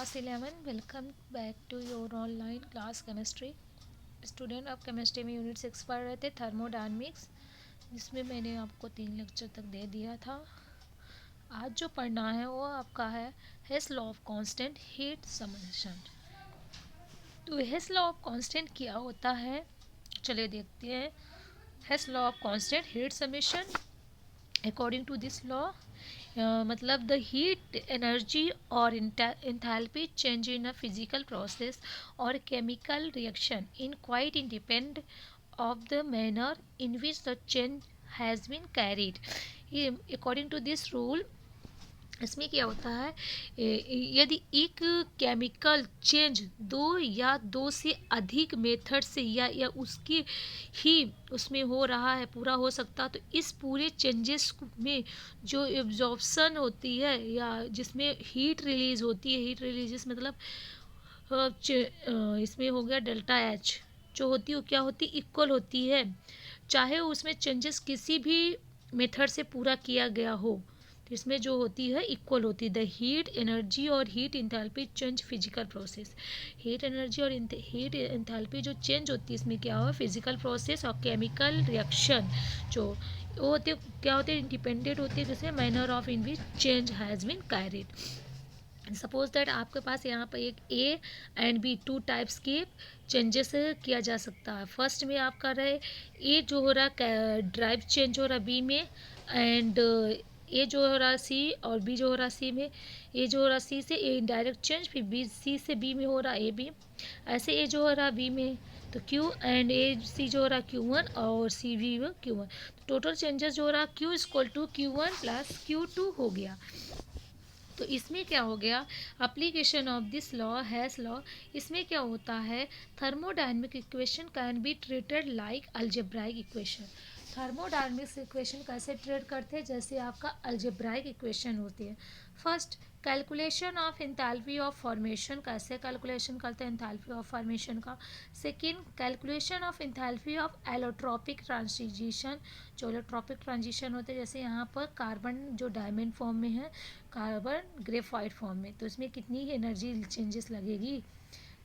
Class 11, welcome back to your online class chemistry. Student आप chemistry में unit 6 पढ़ रहे थे थर्मोडायनेमिक्स, जिसमें मैंने आपको 3 लेक्चर तक दे दिया था। आज जो पढ़ना है वो आपका है Hess law of constant heat summation. तो हेस लॉ ऑफ कांस्टेंट क्या होता है, चलिए देखते हैं। Hess law of constant heat summation, according to this law मतलब द हीट एनर्जी और enthalpy change in a physical process or chemical reaction in quite independent of the manner in which the change has been carried. According to this rule, इसमें क्या होता है, यदि एक chemical change दो या दो से अधिक मेथड से या उसकी ही उसमें हो रहा है, पूरा हो सकता, तो इस पूरे चेंजेस में जो एब्जॉर्प्शन होती है या जिसमें हीट रिलीज होती है, हीट रिलीज मतलब इसमें हो गया डेल्टा एच, जो होती है वो क्या होती है, इक्वल होती है, चाहे उसमें चेंजेस किसी भी मेथड से पूरा किया गया हो। तो इसमें जो होती है इक्वल होती है। द हीट एनर्जी और heat enthalpy change physical process, heat energy और हीट इंथैल्पी जो चेंज होती है इसमें क्या हो, फिजिकल प्रोसेस और केमिकल रिएक्शन जो वो होते क्या होते हैं, इंडिपेंडेंट होती है, जैसे manner of in which change has been carried. Suppose that आपके पास यहाँ पर एक A and B two types के चेंजेस किया जा सकता है। फर्स्ट में आप कर रहे ए जो हो रहा है ड्राइव चेंज हो रहा है बी में, एंड ए जो हो रहा सी और बी जो हो रहा सी में, ए जो हो रहा सी से ए डायरेक्ट चेंज, फिर बी सी से बी में हो रहा ए बी, ऐसे ए जो हो रहा बी में तो क्यू एंड ए सी जो हो रहा क्यू वन और सी बी में क्यू वन, टोटल चेंजेस जो हो रहा Q equal to Q one plus Q two हो गया। तो इसमें क्या हो गया, application of this law Hess's law, इसमें क्या होता है, thermodynamic equation can be treated like algebraic equation. Thermodynamics equation कैसे ट्रीट करते हैं, जैसे आपका अलजेब्राइक इक्वेशन होती है। First, calculation of enthalpy of formation, कैसे कैलकुलेशन करते हैं एंथैल्पी ऑफ फॉर्मेशन का। Second, calculation of enthalpy of allotropic transition, जो एलोट्रॉपिक ट्रांजिशन होते हैं, जैसे यहाँ पर कार्बन जो डायमंड फॉर्म में है, कार्बन ग्रेफाइट फॉर्म में, तो इसमें कितनी एनर्जी चेंजेस लगेगी।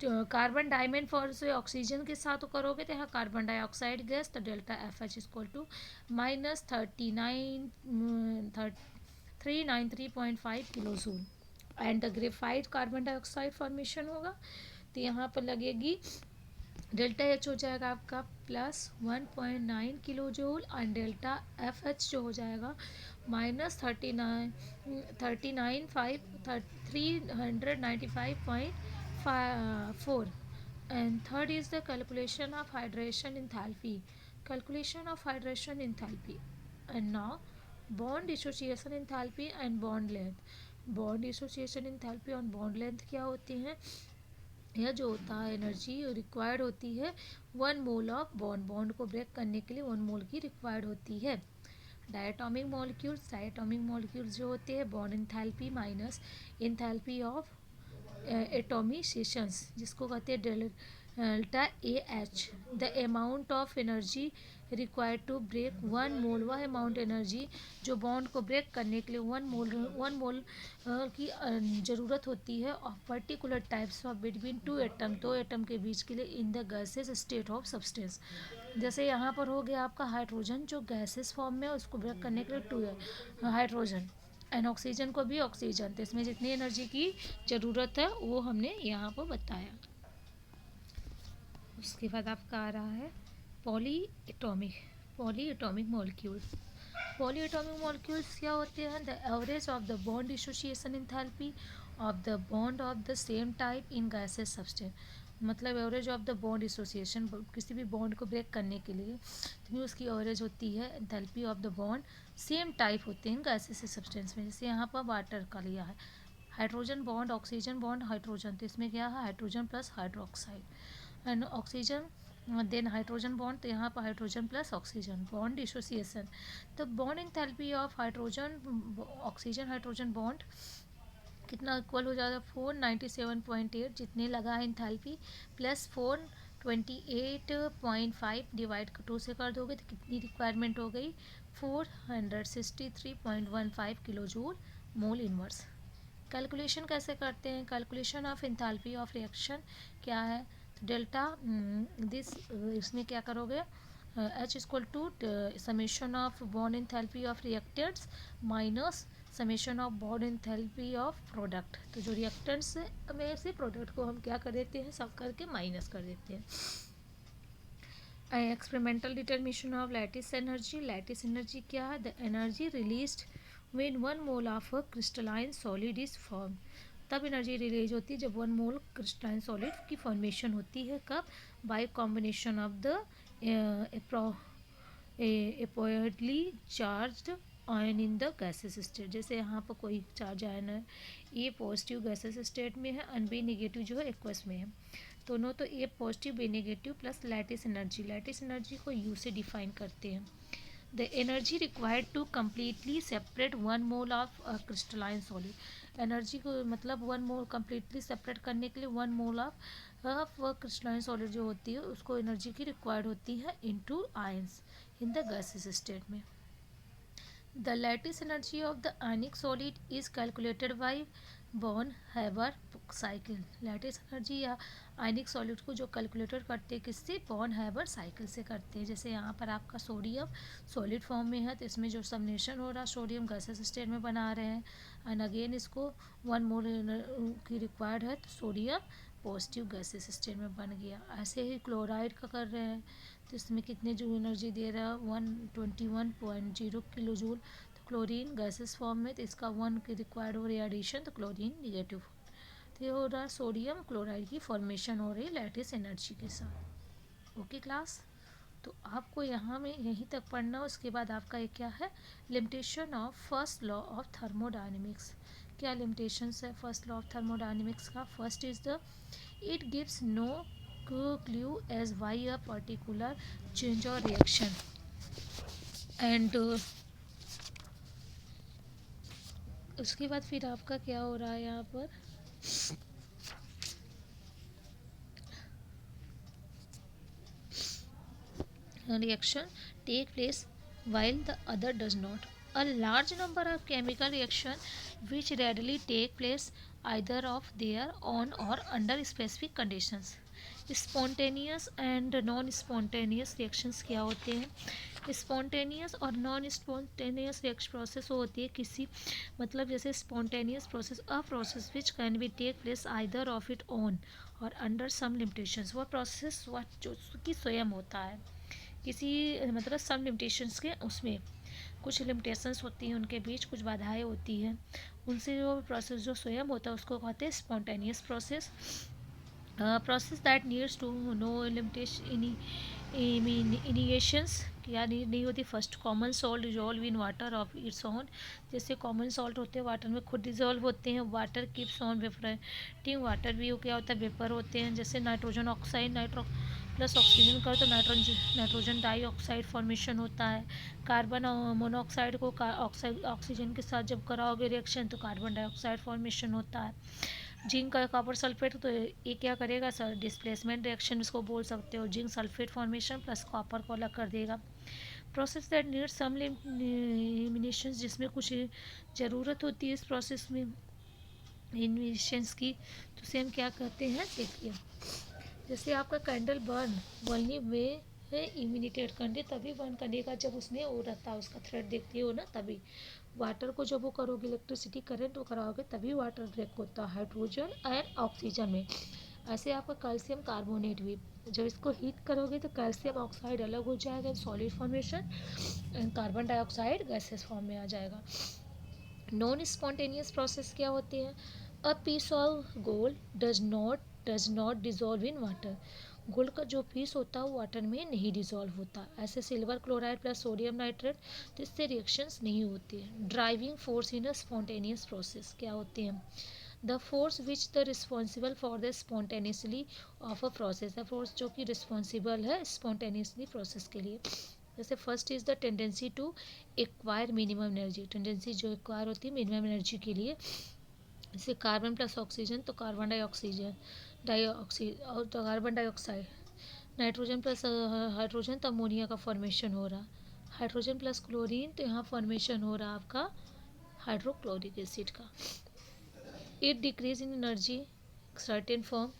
तो कार्बन डायमंड फॉर्म से ऑक्सीजन के साथ करोगे तो यहाँ कार्बन डाइऑक्साइड गैस, तो delta F H equal to minus 393.5 kilo joule, and the graphite carbon dioxide formation होगा तो यहाँ पर लगेगी डेल्टा एच हो जाएगा आपका plus 1.9 kilo joule, and delta F H जो हो जाएगा minus 395.4। And third is the calculation of hydration enthalpy, calculation of hydration enthalpy. And now bond dissociation enthalpy and bond length, bond dissociation enthalpy और bond length क्या होती हैं, यह जो होता है एनर्जी रिक्वायर्ड होती है 1 मोल ऑफ बॉन्ड, बॉन्ड को ब्रेक करने के लिए 1 मोल की रिक्वायर्ड होती है। डायटोमिक मॉलिक्यूल्स जो होते हैं bond enthalpy minus enthalpy of atomisations, जिसको कहते हैं delta a H, the amount of energy required to break 1 mole, वह अमाउंट एनर्जी जो बॉन्ड को ब्रेक करने के लिए 1 मोल की ज़रूरत होती है of particular types of between two atom, दो एटम के बीच के लिए in the gases state of substance. जैसे यहाँ पर हो गया आपका हाइड्रोजन जो गैसेस फॉर्म में है, उसको ब्रेक करने के लिए 2 है हाइड्रोजन, एंड ऑक्सीजन को भी ऑक्सीजन, तो इसमें जितनी एनर्जी की ज़रूरत है वो हमने यहाँ पर बताया। उसके बाद आपका आ रहा है poly atomic molecules. Poly atomic molecules क्या होते हैं, the average of the bond dissociation enthalpy of the bond of the same type in gases substance, मतलब average of the bond dissociation, किसी भी बॉन्ड को ब्रेक करने के लिए तो उसकी एवरेज होती है enthalpy of the bond same type होते हैं गैसेस सब्सटेंस में। जैसे यहाँ पर वाटर का लिया है, hydrogen bond oxygen bond hydrogen, तो इसमें क्या है hydrogen plus hydroxide, and oxygen then hydrogen bond, तो यहाँ पर hydrogen plus oxygen bond dissociation, तो bond enthalpy of hydrogen oxygen hydrogen bond कितना इक्वल हो जाएगा 497.8, जितने लगा है एंथैल्पी प्लस 428.5 डिवाइड 2 से कर दोगे तो कितनी रिक्वायरमेंट हो गई 463.15 kilo joule mole inverse. Calculation कैसे करते हैं? Calculation of enthalpy of reaction क्या है? डेल्टा दिस इसमें क्या करोगे? H equal to summation of bond enthalpy of reactants minus summation of bond enthalpy of product. तो जो रिएक्टेंट्स में से प्रोडक्ट को हम क्या कर देते हैं, सब करके माइनस कर देते हैं। Experimental determination of lattice energy. Lattice energy क्या है? The energy released when 1 mole of a crystalline solid is form. तब एनर्जी रिलीज होती है जब 1 मोल क्रिस्टलाइन सॉलिड की फॉर्मेशन होती है। कब? By combination of the oppositely charged ion in the gases state. जैसे यहाँ पर कोई चार्ज आयन है, ए पॉजिटिव गैसेस स्टेट में है और बी नेगेटिव जो है एक्वस में है। दोनों तो A positive B negative plus lattice energy. Lattice energy को यू से डिफाइन करते हैं। The energy required to completely separate 1 mole of crystalline solid. Energy को मतलब 1 मोल कम्प्लीटली सेपरेट करने के लिए 1 मोल ऑफ क्रिस्टलाइन सॉलिड जो होती है उसको एनर्जी की रिक्वायर्ड होती है into ions in the gases state में। The lattice energy of the ionic solid is calculated by born-Haber cycle. Lattice energy या आयनिक सॉलिड को जो कैलकुलेटर करते हैं किससे? बॉर्न-हैबर साइकिल से करते हैं। जैसे यहाँ पर आपका सोडियम सॉलिड फॉर्म में है तो इसमें जो सबनेशन हो रहा है सोडियम गैसेस स्टेट में बना रहे हैं एंड अगेन इसको 1 मोल की रिक्वायर्ड है तो सोडियम पॉजिटिव गैसेस स्टेट में बन गया। ऐसे ही क्लोराइड का कर रहे हैं तो इसमें कितने जो एनर्जी दे रहा है 121.0 किलो जूल। तो क्लोरीन गैसेस फॉर्म में तो इसका 1 की रिक्वायर्ड हो रही है एडिशन तो क्लोरीन निगेटिव। तो ये हो रहा है सोडियम क्लोराइड की फॉर्मेशन हो रही है लैटिस एनर्जी के साथ। ओके क्लास, तो आपको यहाँ में यहीं तक पढ़ना। उसके बाद आपका ये क्या है? Limitation of first law of thermodynamics. क्या लिमिटेशंस है फर्स्ट लॉ ऑफ थर्मोडायनेमिक्स का? First is the it gives no clue as why a particular change or reaction and उसके बाद फिर आपका क्या हो रहा है यहाँ पर? reaction take place while the other does not. A large number of chemical reaction which readily take place either of their own or under specific conditions. Spontaneous and non spontaneous reactions क्या होते हैं? Spontaneous और non spontaneous reaction process होती है किसी मतलब जैसे spontaneous process a process which can be take place either of it own और अंडर सम लिमिटेशंस। वो प्रोसेस जो कि स्वयं होता है किसी मतलब सम लिमिटेशंस के, उसमें कुछ लिमिटेशंस होती हैं उनके बीच कुछ बाधाएं होती हैं, उनसे जो प्रोसेस जो स्वयं होता है उसको कहते हैं spontaneous process. Process that needs to no limitation initiations क्या नहीं होती। First common salt dissolve in water of its own. जैसे कॉमन सॉल्ट होते हैं वाटर में खुद डिजॉल्व होते हैं। Water keeps on evaporating. Water भी क्या होता है? वेपर होते हैं। जैसे nitrogen oxide nitro plus oxygen का तो नाइट्रोजन डाइऑक्साइड फॉर्मेशन होता है। कार्बन मोनोऑक्साइड को ऑक्सीजन के साथ जब कराओगे रिएक्शन तो कार्बन डाइऑक्साइड फॉर्मेशन होता है। जिंक का कॉपर सल्फेट तो ये क्या करेगा सर? डिस्प्लेसमेंट रिएक्शन इसको बोल सकते हो। Zinc sulphate formation plus copper को अलग कर देगा। Process that need some limitations जिसमें कुछ ज़रूरत होती है इस प्रोसेस में इनिशिएशंस की, तो उसे हम क्या कहते हैं? देखिए जैसे आपका कैंडल बर्न वे है इमिनेटेड करने तभी बर्न करने का जब उसमें वो रहता है उसका थ्रेड देखती हो ना तभी। वाटर को जब वो करोगे इलेक्ट्रिसिटी करंट वो कराओगे तभी वाटर ब्रेक होता है हाइड्रोजन एंड ऑक्सीजन में। ऐसे आपका कैल्शियम कार्बोनेट भी जब इसको हीट करोगे तो कैल्शियम ऑक्साइड अलग हो जाएगा solid formation and carbon dioxide gases form में आ जाएगा। नॉन स्पॉन्टेनियस प्रोसेस क्या होते हैं? A piece of gold does not dissolve in water. Gold का जो पीस होता है वो वाटर में नहीं डिजॉल्व होता। ऐसे silver chloride plus sodium nitrate तो इससे रिएक्शंस नहीं होती है। Driving force in a spontaneous process क्या होते हैं? The force which the responsible for the spontaneously of a process. The force जो कि रिस्पॉन्सिबल है स्पॉन्टेनियसली प्रोसेस के लिए। जैसे first is the tendency to acquire minimum energy. Tendency जो एक्वायर होती है मिनिमम एनर्जी के लिए। जैसे कार्बन प्लस ऑक्सीजन तो कार्बन डाइऑक्साइड और तो carbon dioxide. Nitrogen plus hydrogen तो अमोनिया का फॉर्मेशन हो रहा। हाइड्रोजन प्लस क्लोरीन तो यहाँ फॉर्मेशन हो रहा आपका हाइड्रोक्लोरिक एसिड का। It decrease in energy certain form,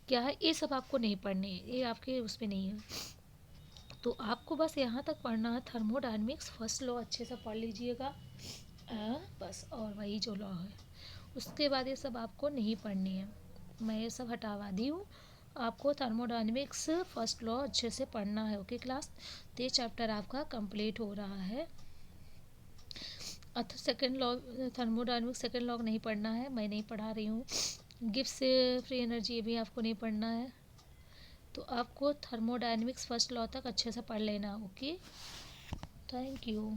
क्या है, ये सब आपको नहीं पढ़ने हैं, ये आपके उसमें नहीं है। तो आपको बस यहाँ तक पढ़ना है थर्मोडायनेमिक्स फर्स्ट लॉ, अच्छे से पढ़ लीजिएगा। बस, और वही जो लॉ है उसके बाद ये सब आपको नहीं पढ़नी है, मैं ये सब हटावा दी हूँ। आपको थर्मोडायनेमिक्स फर्स्ट लॉ अच्छे से पढ़ना है। ओके क्लास, तो ये चैप्टर आपका कंप्लीट हो रहा है। Second law, thermodynamics second law नहीं पढ़ना है, मैं नहीं पढ़ा रही हूँ। गिब्स फ्री एनर्जी ये भी आपको नहीं पढ़ना है। तो आपको थर्मोडायनेमिक्स फर्स्ट लॉ तक अच्छे से पढ़ लेना। Okay, thank you.